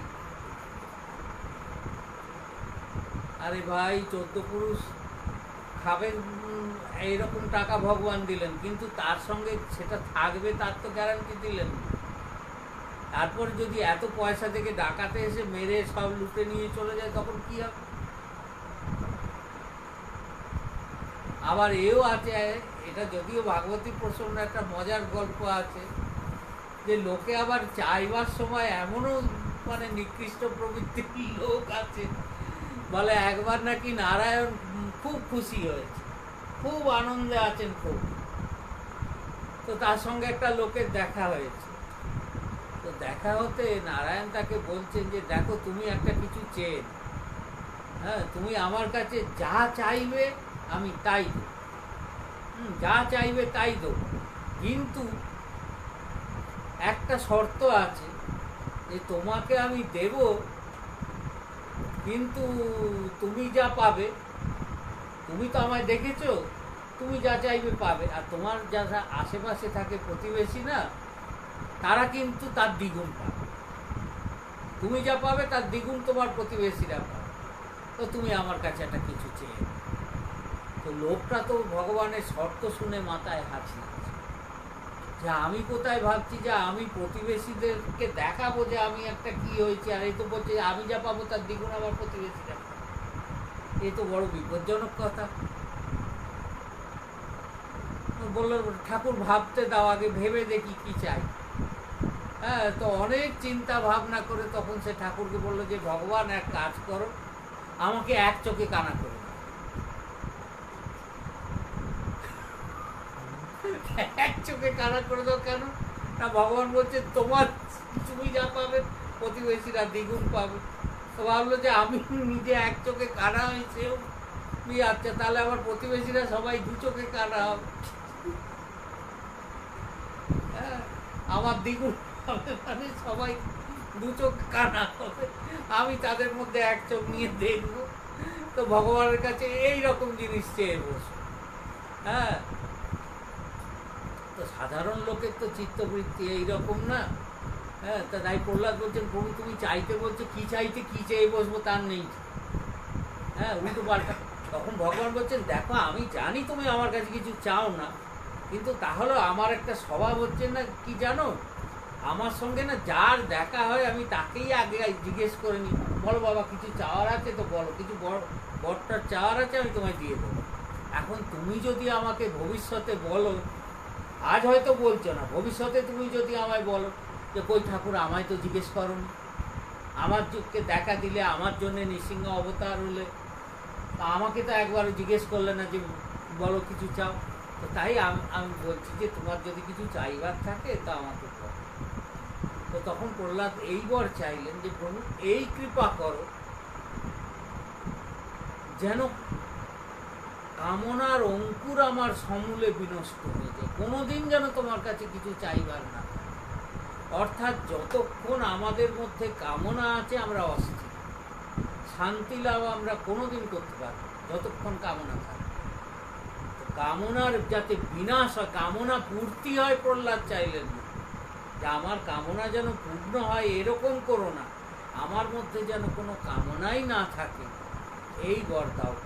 আরে ভাই 14 পুরুষ খাবেন এইরকম টাকা ভগবান দিলেন, কিন্তু তার সঙ্গে সেটা থাকবে তার তো গ্যারান্টি দিলেন। তারপর যদি এত পয়সা থেকে ডাকাতে এসে মেরে সব লুটে নিয়ে চলে যায় তখন কি হবে? আবার এও আছে, এটা যদিও ভাগবতী প্রসঙ্গে একটা মজার গল্প আছে, যে লোকে আবার চাইবার সময় এমনও মানে নিকৃষ্ট প্রবৃত্তির লোক আছে, বলে একবার নাকি নারায়ণ খুব খুশি হয়েছে, খুব আনন্দে আছেন খুব, তো তার সঙ্গে একটা লোকের দেখা হয়েছে। তো দেখা হতে নারায়ণ তাকে বলছেন যে দেখো তুমি একটা কিছু চেয়ে, হ্যাঁ তুমি আমার কাছে যা চাইবে আমি তাই দেব, যা চাইবে তাই দেব, কিন্তু একটা শর্ত আছে যে তোমাকে আমি দেব, কিন্তু তুমি যা পাবে, তুমি তো আমায় দেখেছো, তুমি যা চাইবে পাবে, আর তোমার যারা আশেপাশে থাকে প্রতিবেশী না, তারা কিন্তু তার দ্বিগুণ পাবে, তুমি যা পাবে তার দ্বিগুণ তোমার প্রতিবেশীরা পাবে, তো তুমি আমার কাছে একটা কিছু চেয়ে। তো লোকটা তো ভগবানের শর্ত শুনে মাথায় হাত নিয়েছে, যে আমি কোথায় ভাবছি যে আমি প্রতিবেশীদেরকে দেখাবো যে আমি একটা কি হয়েছে, আর এই তো বলছে আমি যা পাবো তার দ্বিগুণ আমার প্রতিবেশীরা পাবে, এ তো বড় বিপজ্জনক কথা। বললো ঠাকুর ভাবতে দাও, আগে ভেবে দেখি কি চাই। হ্যাঁ, তো অনেক চিন্তা ভাবনা করে তখন সে ঠাকুরকে বললো যে ভগবান এক কাজ করো, আমাকে এক চোখে কানা করে দাও। এক চোখে কানা করে দাও কেন না, ভগবান বলছে তোমার তুমি যা পাবে প্রতিবেশীরা দ্বিগুণ পাবে। তো ভাবলো যে আমি নিজে এক চোখে কানা হয়েছেও, আচ্ছা তাহলে আমার প্রতিবেশীরা সবাই দু চোখে কানা হবে, হ্যাঁ আমার দ্বিগুণ হবে, মানে সবাই দু চোখ কানা হবে, আমি তাদের মধ্যে এক চোখ নিয়ে দেখবো। তো ভগবানের কাছে এইরকম জিনিস চেয়ে বসো। হ্যাঁ, তো সাধারণ লোকের তো চিত্তবৃত্তি এইরকম না। হ্যাঁ, তা তাই প্রহ্লাদ বলছেন প্রভু তুমি চাইতে বলছো, কি চাইতে কি চেয়ে বসবো তার নেই। হ্যাঁ, উল্টো পাল্টা। তখন ভগবান বলছেন দেখো আমি জানি তুমি আমার কাছে কিছু চাও না, কিন্তু তাহলে আমার একটা স্বভাব হচ্ছে না কি জানো, আমার সঙ্গে না যার দেখা হয় আমি তাকেই আগে জিজ্ঞেস করে নিই, বলো বাবা কিছু চাওয়ার আছে তো বলো, কিছু বড়টার চাওয়ার আছে আমি তোমায় দিয়ে দেবো। এখন তুমি যদি আমাকে ভবিষ্যতে বলো, আজ হয়তো বলছো না, ভবিষ্যতে তুমি যদি আমায় বলো যে কই ঠাকুর আমায় তো জিজ্ঞেস করো, আমার যুগকে দেখা দিলে, আমার জন্য নৃসিংহ অবতার হলে, আমাকে তো একবার জিজ্ঞেস করলে না যে বলো কিছু চাও। তো তাই আমি বলছি যে তোমার যদি কিছু চাইবার থাকে তা আমাকে বলো। তো তখন প্রহ্লাদ এইবার চাইলেন যে প্রভু এই কৃপা করো যেন কামনার অঙ্কুর আমার সমূলে বিনষ্ট হয়ে যায়, কোনোদিন যেন তোমার কাছে কিছু চাইবার না। অর্থাৎ যতক্ষণ আমাদের মধ্যে কামনা আছে আমরা অস্থির, শান্তি লাভ আমরা কোনোদিন করতে পারবো যতক্ষণ কামনা থাকে। কামনার যাতে বিনাশ হয়, কামনা পূর্তি হয়, প্রহ্লাদ চাইলেন না যে আমার কামনা যেন পূর্ণ হয় এরকম করো না, আমার মধ্যে যেন কোনো কামনাই না থাকে, এই বর দাও।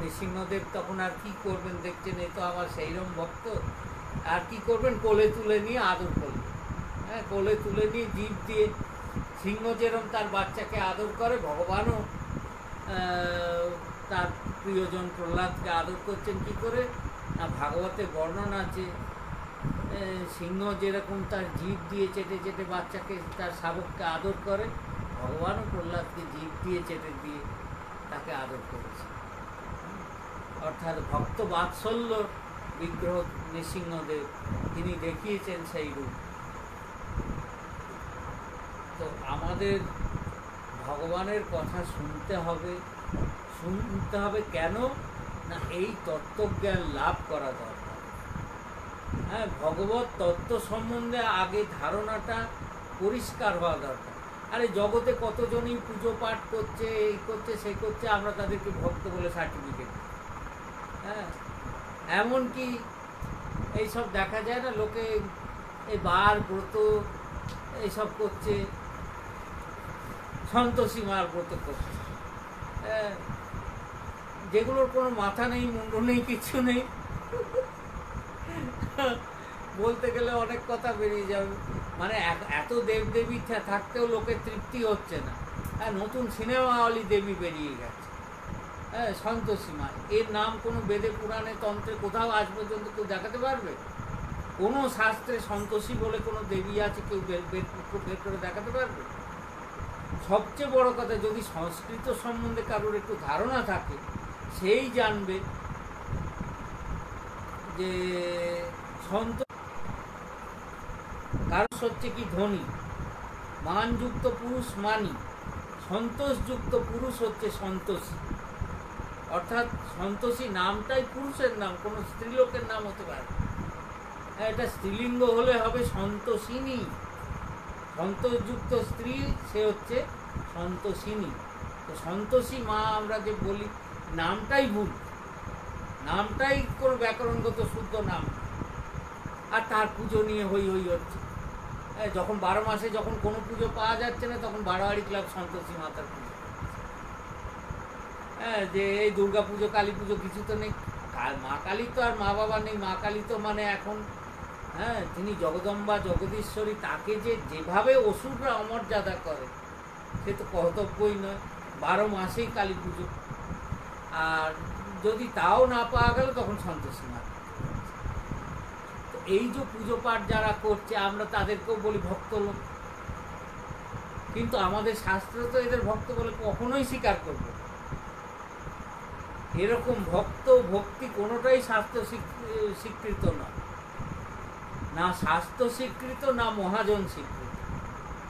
নৃসিংহদেব তখন আর কি করবেন, দেখছেন এই তো আমার সেইরকম ভক্ত, আর কি করবেন, কোলে তুলে নিয়ে আদর করলেন। হ্যাঁ, কোলে তুলে নিয়ে জিভ দিয়ে, সিংহ যেরকম তার বাচ্চাকে আদর করে, ভগবানও তার প্রিয়জন প্রহ্লাদকে আদর করছেন কি করে না, ভাগবতে বর্ণনা আছে সিংহ যেরকম তার জিভ দিয়ে চেটে চেটে বাচ্চাকে, তার শাবককে আদর করে, ভগবানও প্রহ্লাদকে জিভ দিয়ে চেটে দিয়ে তাকে আদর করেছে। অর্থাৎ ভক্ত বাৎসল্য বিগ্রহ নৃসিংহদেব, তিনি দেখিয়েছেন সেই রূপ। তো আমাদের ভগবানের কথা শুনতে হবে কেন না, এই তত্ত্বজ্ঞান লাভ করা দরকার। হ্যাঁ, ভগবত তত্ত্ব সম্বন্ধে আগে ধারণাটা পরিষ্কার হওয়া দরকার। আরে জগতে কতজনই পুজো পাঠ করছে, এই করছে সেই করছে, আমরা তাদেরকে ভক্ত বলে সার্টিফিকেট। হ্যাঁ, এমনকি এইসব দেখা যায় না, লোকে এই বার ব্রত এইসব করছে, সন্তোষী মার ব্রত করছে, যেগুলোর কোনো মাথা নেই, মুন্ড নেই, কিছু নেই। বলতে গেলে অনেক কথা বেরিয়ে যাবে, মানে এত দেবদেবী থাকতেও লোকের তৃপ্তি হচ্ছে না। হ্যাঁ, নতুন সিনেমা হলি দেবী বেরিয়ে গেছে, হ্যাঁ, সন্তোষী মা। এর নাম কোনো বেদে পুরাণে তন্ত্রে কোথাও আজ পর্যন্ত কেউ দেখাতে পারবে? কোনো শাস্ত্রে সন্তোষী বলে কোনো দেবী আছে কেউ বের করে দেখাতে পারবে? সবচেয়ে বড় কথা, যদি সংস্কৃত সম্বন্ধে কারোর একটু ধারণা থাকে, সেই জানবে যে কারণ হচ্ছে কি ধনী, মানযুক্ত পুরুষ মানি, সন্তোষযুক্ত পুরুষ হচ্ছে সন্তোষী। অর্থাৎ সন্তোষী নামটাই পুরুষের নাম, কোনো স্ত্রীলোকের নাম হতে পারে। এটা স্ত্রীলিঙ্গ হলে হবে সন্তোষিনী, সন্তোষযুক্ত স্ত্রী সে হচ্ছে সন্তোষিনী। তো সন্তোষী মা আমরা যে বলি, নামটাই ভুল, নামটাই কোনো ব্যাকরণগত শুদ্ধ নাম, আর তার পুজো নিয়ে হই হই হচ্ছে। যখন 12 মাসে যখন কোনো পুজো পাওয়া যাচ্ছে না, তখন বারোয়ারি ক্লাব সন্তোষী মাতার পুজো। হ্যাঁ, যে এই দুর্গা পুজো, কালী পুজো কিছু তো নেই, মা কালী তো আর মা বাবা নেই। মা কালী তো মানে এখন, হ্যাঁ, তিনি জগদম্বা জগদীশ্বরী, তাকে যেভাবে অসুররা অমর্যাদা করে সে তো কর্তব্যই নয়। 12 মাসেই কালী পুজো, আর যদি তাও না পাওয়া গেল তখন সন্তোষী মা। তো এই যে পুজো পাঠ যারা করছে, আমরা তাদেরকেও বলি ভক্ত লোক, কিন্তু আমাদের শাস্ত্র তো এদের ভক্ত বলে কখনোই স্বীকার করবে। এরকম ভক্ত ভক্তি কোনোটাই শাস্ত্র স্বীকৃত নয়, না শাস্ত্র স্বীকৃত, না মহাজন স্বীকৃত।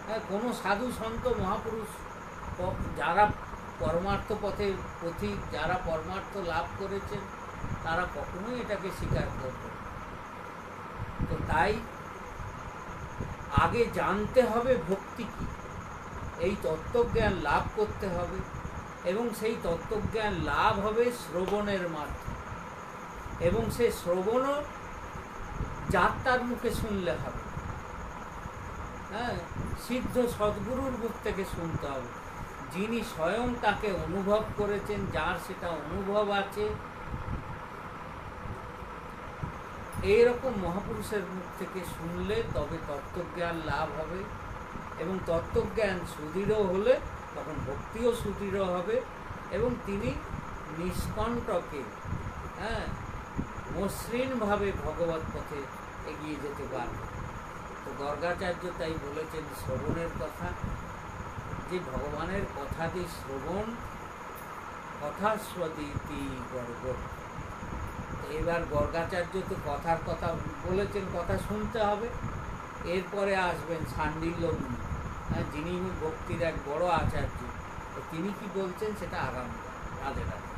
হ্যাঁ, কোনো সাধু সন্ত মহাপুরুষ যারা পরমার্থ পথে পথিক, যারা পরমার্থ লাভ করেছেন, তারা কখনোই এটাকে স্বীকার করবে। তো তাই আগে জানতে হবে ভক্তি কি, এই তত্ত্বজ্ঞান লাভ করতে হবে, এবং সেই তত্ত্বজ্ঞান লাভ হবে শ্রবণের মাধ্যমে, এবং সে শ্রবণও যার তার মুখে শুনলে হবে। হ্যাঁ, সিদ্ধ সদ্গুরুর মুখ থেকে শুনতে হবে, যিনি স্বয়ং তাকে অনুভব করেছেন, যার সেটা অনুভব আছে, এইরকম মহাপুরুষের মুখ থেকে শুনলে তবে তত্ত্বজ্ঞান লাভ হবে। এবং তত্ত্বজ্ঞান সুদৃঢ় হলে তখন ভক্তিও সুদৃঢ় হবে, এবং তিনি নিষ্কণ্টকে, হ্যাঁ, মসৃণভাবে ভগবত পথে এগিয়ে যেতে পারবে। তো গর্গাচার্য তাই বলেছেন শ্রবণের কথা, যে ভগবানের কথাদি শ্রবণ কথাস্বদিতি গর্গ। এবার গর্গাচার্য তো কথার কথা বলেছেন, কথা শুনতে হবে। এরপরে আসবেন শাণ্ডিল্য মুনি, যিনি ভক্তির এক বড় আচার্য। তো তিনি কি বলছেন সেটা আগামী রাধে রাধে।